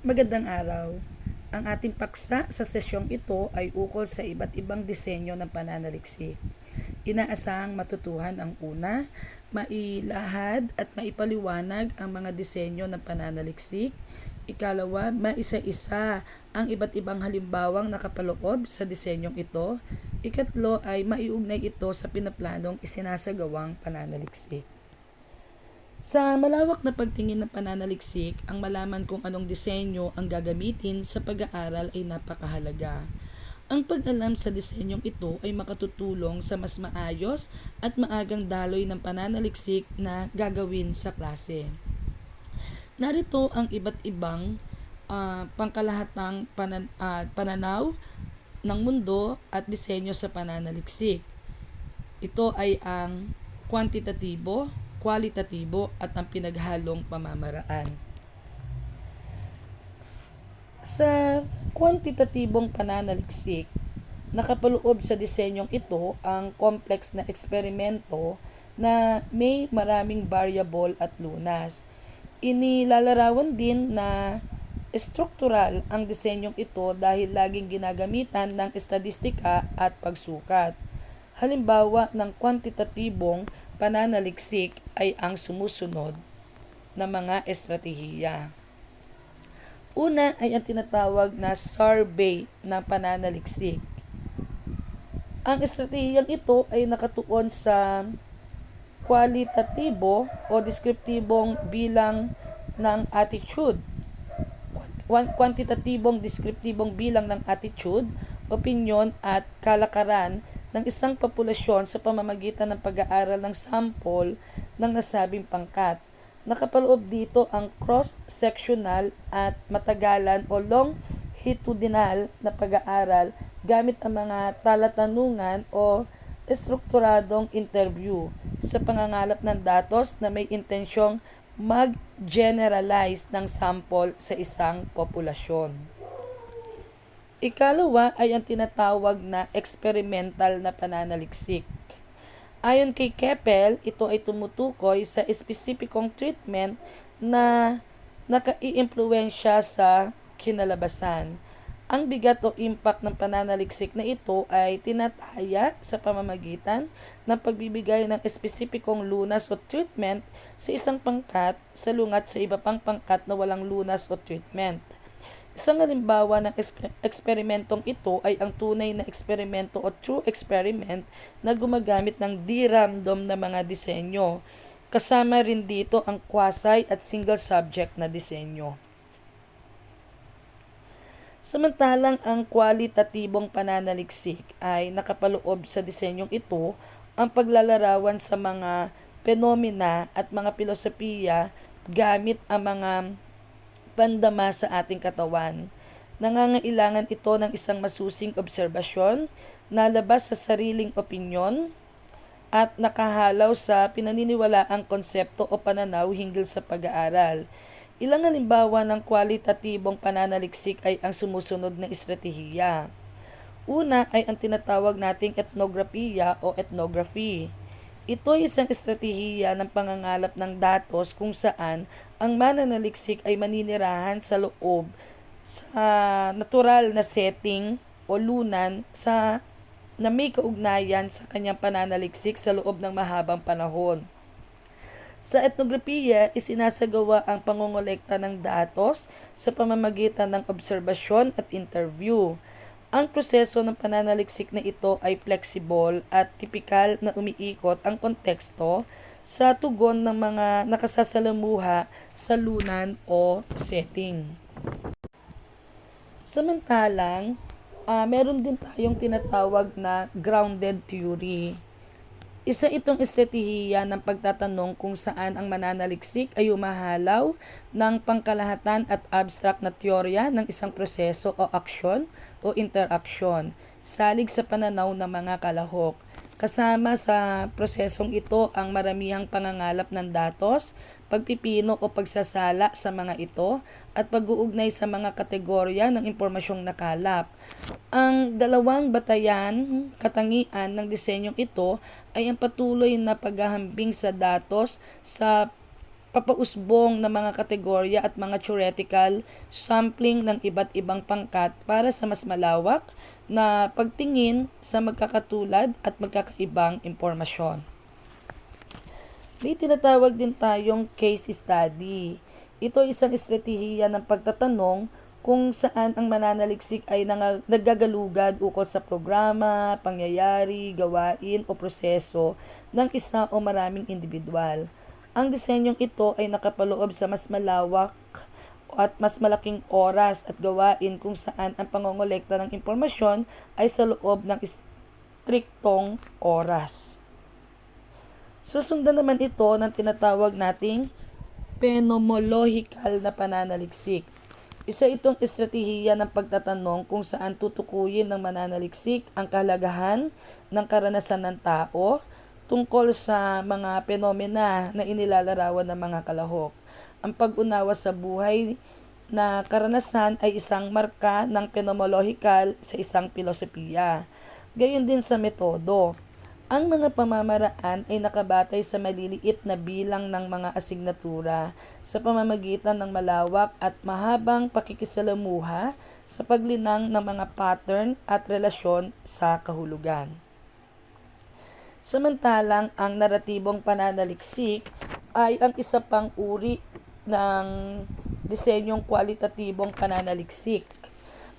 Magandang araw. Ang ating paksa sa sesyong ito ay ukol sa iba't ibang disenyo ng pananaliksik. Inaasahang matutuhan ang una, mailahad at maipaliwanag ang mga disenyo ng pananaliksik. Ikalawa, maisa-isa ang iba't ibang halimbawang nakapaloob sa disenyong ito. Ikatlo ay maiugnay ito sa pinaplanong isinasagawang pananaliksik. Sa malawak na pagtingin ng pananaliksik, ang malaman kung anong disenyo ang gagamitin sa pag-aaral ay napakahalaga. Ang pag-alam sa disenyong ito ay makatutulong sa mas maayos at maagang daloy ng pananaliksik na gagawin sa klase. Narito ang iba't ibang pangkalahatang pananaw ng mundo at disenyo sa pananaliksik. Ito ay ang kwantitatibo, kwalitatibo at ang pinaghalong pamamaraan. Sa kwantitatibong pananaliksik, nakapaloob sa disenyong ito ang complex na eksperimento na may maraming variable at lunas. Inilalarawan din na struktural ang disenyong ito dahil laging ginagamitan ng estadistika at pagsukat. Halimbawa ng kwantitatibong pananaliksik ay ang sumusunod na mga estratehiya. Una ay ang tinatawag na survey ng pananaliksik. Ang estratehiyang ito ay nakatuon sa kwalitatibo o deskriptibong bilang ng attitude, kwantitatibong deskriptibong bilang ng attitude, opinyon at kalakaran ng isang populasyon sa pamamagitan ng pag-aaral ng sample ng nasabing pangkat. Nakapaloob dito ang cross-sectional at matagalan o longitudinal na pag-aaral gamit ang mga talatanungan o estrukturadong interview sa pangangalap ng datos na may intensyong mag-generalize ng sample sa isang populasyon. Ikalawa ay ang tinatawag na experimental na pananaliksik. Ayon kay Keppel, ito ay tumutukoy sa espesipikong treatment na nakaiimpluwensya sa kinalabasan. Ang bigat o impact ng pananaliksik na ito ay tinataya sa pamamagitan ng pagbibigay ng espesipikong lunas o treatment sa isang pangkat salungat sa iba pang pangkat na walang lunas o treatment. Isang halimbawa ng eksperimentong ito ay ang tunay na eksperimento o true experiment na gumagamit ng di-random na mga disenyo. Kasama rin dito ang quasi at single subject na disenyo. Samantalang ang kwalitatibong pananaliksik ay nakapaloob sa disenyong ito ang paglalarawan sa mga penomena at mga filosofiya gamit ang mga pandama sa ating katawan. Nangangailangan ito ng isang masusing obserbasyon na labas sa sariling opinyon at nakahalaw sa pinaniniwalaang konsepto o pananaw hinggil sa pag-aaral. Ilang halimbawa ng kwalitatibong pananaliksik ay ang sumusunod na estratehiya. Una ay ang tinatawag nating etnografiya o ethnography. Ito ay isang estratehiya ng pangangalap ng datos kung saan ang mananaliksik ay maninirahan sa loob sa natural na setting o lunan na may kaugnayan sa kanyang pananaliksik sa loob ng mahabang panahon. Sa etnografiya, isinasagawa ang pangongolekta ng datos sa pamamagitan ng obserbasyon at interview. Ang proseso ng pananaliksik na ito ay flexible at tipikal na umiikot ang konteksto sa tugon ng mga nakasasalamuha sa lunan o setting. Samantalang, meron din tayong tinatawag na grounded theory. Isa itong estratehiya ng pagtatanong kung saan ang mananaliksik ay umahalaw ng pangkalahatan at abstract na teorya ng isang proseso o aksyon o interaksyon, salig sa pananaw ng mga kalahok. Kasama sa prosesong ito ang maramihang pangangalap ng datos, pagpipino o pagsasala sa mga ito, at pag-uugnay sa mga kategorya ng impormasyong nakalap. Ang dalawang batayan, katangian ng disenyong ito ay ang patuloy na paghahambing sa datos sa papausbong ng mga kategorya at mga theoretical sampling ng iba't ibang pangkat para sa mas malawak na pagtingin sa magkakatulad at magkakaibang impormasyon. May tinatawag din tayong case study. Ito ay isang estratehiya ng pagtatanong kung saan ang mananaliksik ay nagagalugad ukol sa programa, pangyayari, gawain o proseso ng isa o maraming individual. Ang disenyong ito ay nakapaloob sa mas malawak at mas malaking oras at gawain kung saan ang pangongolekta ng impormasyon ay sa loob ng striktong oras. Susundan naman ito ng tinatawag nating phenomenological na pananaliksik. Isa itong estratehiya ng pagtatanong kung saan tutukuyin ng mananaliksik ang kahalagahan ng karanasan ng tao tungkol sa mga penomena na inilalarawan ng mga kalahok. Ang pag-unawa sa buhay na karanasan ay isang marka ng phenomenological sa isang filosofiya. Gayon din sa metodo. Ang mga pamamaraan ay nakabatay sa maliliit na bilang ng mga asignatura sa pamamagitan ng malawak at mahabang pakikisalamuha sa paglinang ng mga pattern at relasyon sa kahulugan. Samantalang ang naratibong pananaliksik ay ang isa pang uri ng disenyong kwalitatibong pananaliksik.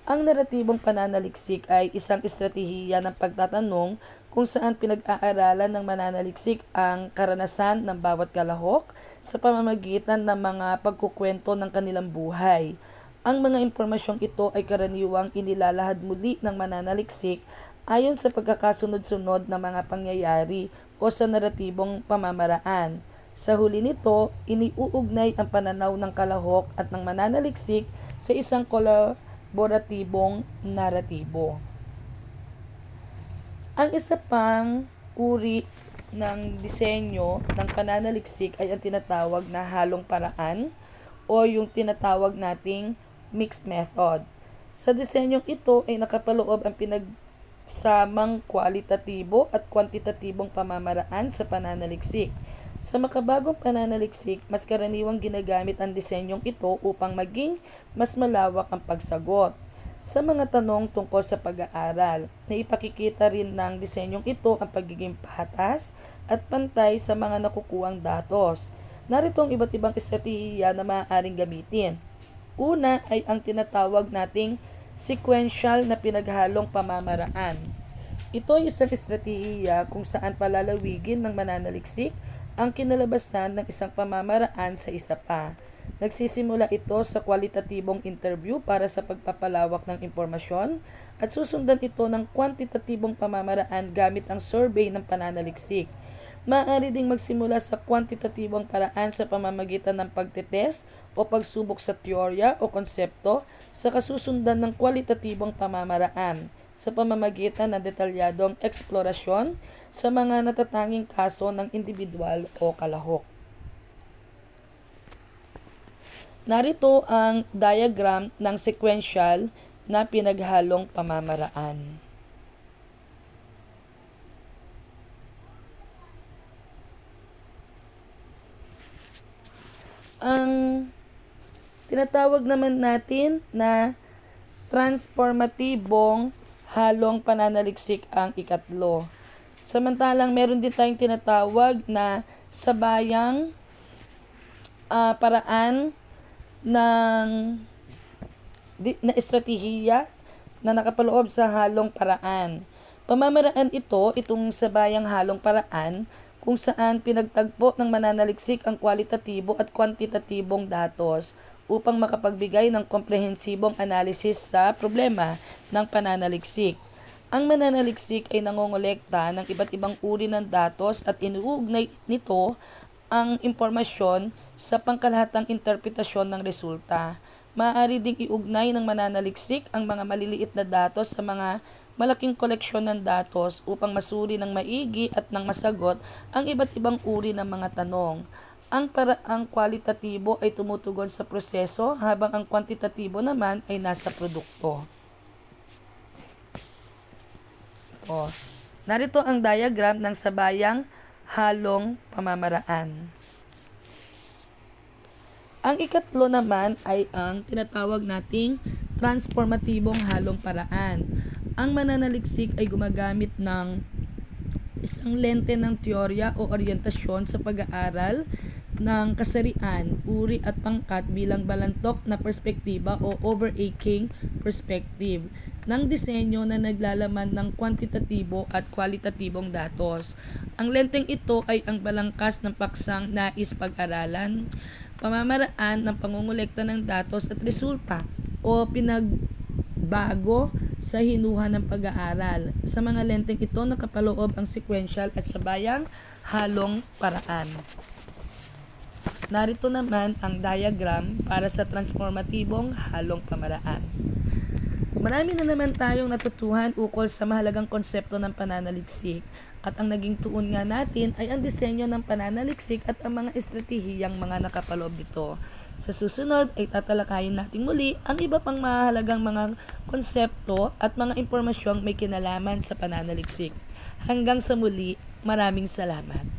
Ang naratibong pananaliksik ay isang estratehiya ng pagtatanong kung saan pinag-aaralan ng mananaliksik ang karanasan ng bawat kalahok sa pamamagitan ng mga pagkukwento ng kanilang buhay. Ang mga impormasyong ito ay karaniwang inilalahad muli ng mananaliksik ayon sa pagkakasunod-sunod ng mga pangyayari o sa naratibong pamamaraan. Sa huli nito, iniuugnay ang pananaw ng kalahok at ng mananaliksik sa isang kolaboratibong naratibo. Ang isa pang uri ng disenyo ng pananaliksik ay ang tinatawag na halong paraan o yung tinatawag nating mixed method. Sa disenyong ito ay nakapaloob ang samang kwalitatibo at kwantitatibong pamamaraan sa pananaliksik. Sa makabagong pananaliksik, mas karaniwang ginagamit ang disenyong ito upang maging mas malawak ang pagsagot sa mga tanong tungkol sa pag-aaral. Naipakikita rin ng disenyong ito ang pagiging patas at pantay sa mga nakukuhang datos. Narito ang iba't ibang estratehiya na maaaring gamitin. Una ay ang tinatawag nating sequential na pinaghalong pamamaraan. Ito ay isang estratehiya kung saan palalawigin ng mananaliksik ang kinalabasan ng isang pamamaraan sa isa pa. Nagsisimula ito sa kwalitatibong interview para sa pagpapalawak ng impormasyon at susundan ito ng kwantitatibong pamamaraan gamit ang survey ng pananaliksik. Maaari ding magsimula sa kwantitatibong paraan sa pamamagitan ng pagtetest o pagsubok sa teorya o konsepto sa kasusundan ng kwalitatibong pamamaraan sa pamamagitan ng detalyadong eksplorasyon sa mga natatanging kaso ng individual o kalahok. Narito ang diagram ng sequential na pinaghalong pamamaraan. Ang tinatawag naman natin na transformatibong halong pananaliksik ang ikatlo. Samantalang meron din tayong tinatawag na sabayang paraan na estratehiya na nakapaloob sa halong paraan. Pamamaraan itong sabayang halong paraan kung saan pinagtagpo ng mananaliksik ang kwalitatibo at kwantitatibong datos upang makapagbigay ng komprehensibong analysis sa problema ng pananaliksik. Ang mananaliksik ay nangongolekta ng iba't ibang uri ng datos at inuugnay nito ang impormasyon sa pangkalahatang interpretasyon ng resulta. Maaari ding iugnay ng mananaliksik ang mga maliliit na datos sa mga malaking koleksyon ng datos upang masuri ng maigi at ng masagot ang iba't ibang uri ng mga tanong. Ang paraang kwalitatibo ay tumutugon sa proseso habang ang kwantitatibo naman ay nasa produkto. Narito ang diagram ng sabayang halong pamamaraan. Ang ikatlo naman ay ang tinatawag nating transformatibong halong paraan. Ang mananaliksik ay gumagamit ng isang lente ng teorya o oryentasyon sa pag-aaral ng kasarian, uri at pangkat bilang balantok na perspektiba o overarching perspective ng disenyo na naglalaman ng kwantitatibo at kwalitatibong datos. Ang lenteng ito ay ang balangkas ng paksang nais pag-aralan, pamamaraan ng pangungulekta ng datos at resulta o pinagbago sa hinuha ng pag-aaral. Sa mga lenteng ito nakapaloob ang sequential at sabayang halong paraan. Narito naman ang diagram para sa transformatibong halong pamaraan. Marami na naman tayong natutuhan ukol sa mahalagang konsepto ng pananaliksik at ang naging tuon nga natin ay ang disenyo ng pananaliksik at ang mga estratehiyang mga nakapaloob dito. Sa susunod ay tatalakayin natin muli ang iba pang mahalagang mga konsepto at mga impormasyong may kinalaman sa pananaliksik. Hanggang sa muli, maraming salamat.